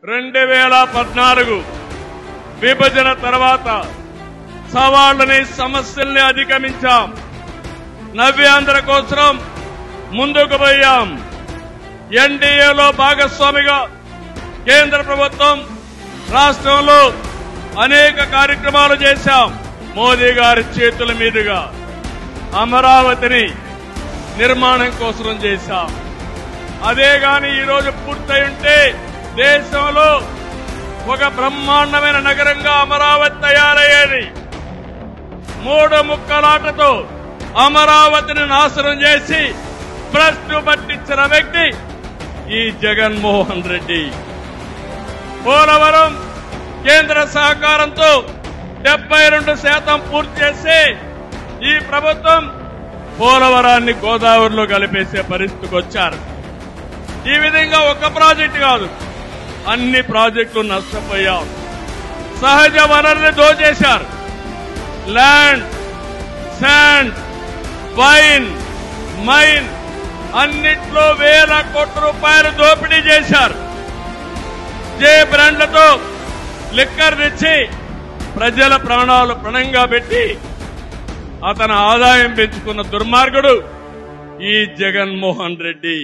2014 విభజన తర్వాత సవాళ్లని సమస్యల్ని అధిగమించాం. నవ్యాంధ్ర కోసం ముందుకు పోయాం. ఎన్డీఏలో భాగస్వామిగా కేంద్ర ప్రభుత్వం రాష్ట్రంలో అనేక కార్యక్రమాలు చేశాం. మోదీ గారి చేతుల మీదుగా అమరావతిని నిర్మాణం కోసం చేశాం. అదే గాని ఈరోజు పూర్తయి ఉంటే దేశంలో ఒక బ్రహ్మాండమైన నగరంగా అమరావతి తయారయ్యేది. 3 ముక్కలాటతో అమరావతిని నాశనం చేసి భ్రష్టు పట్టించిన వ్యక్తి ఈ జగన్మోహన్ రెడ్డి. పోలవరం కేంద్ర సహకారంతో 72% పూర్తి చేసి ఈ ప్రభుత్వం పోలవరాన్ని గోదావరిలో కలిపేసే పరిస్థితికి వచ్చారు. ఈ విధంగా ఒక ప్రాజెక్టు కాదు, అన్ని ప్రాజెక్టులు నష్టపోయాం. సహజ వనరులు దోచేశారు. ల్యాండ్, శాండ్, వైన్, మైన్ అన్నిట్లో వేల కోట్ల రూపాయలు దోపిడీ చేశారు. జే బ్రాండ్లతో లిక్కర్ తెచ్చి ప్రజల ప్రాణాలు పణంగా పెట్టి అతని ఆదాయం పెంచుకున్న దుర్మార్గుడు ఈ జగన్మోహన్ రెడ్డి.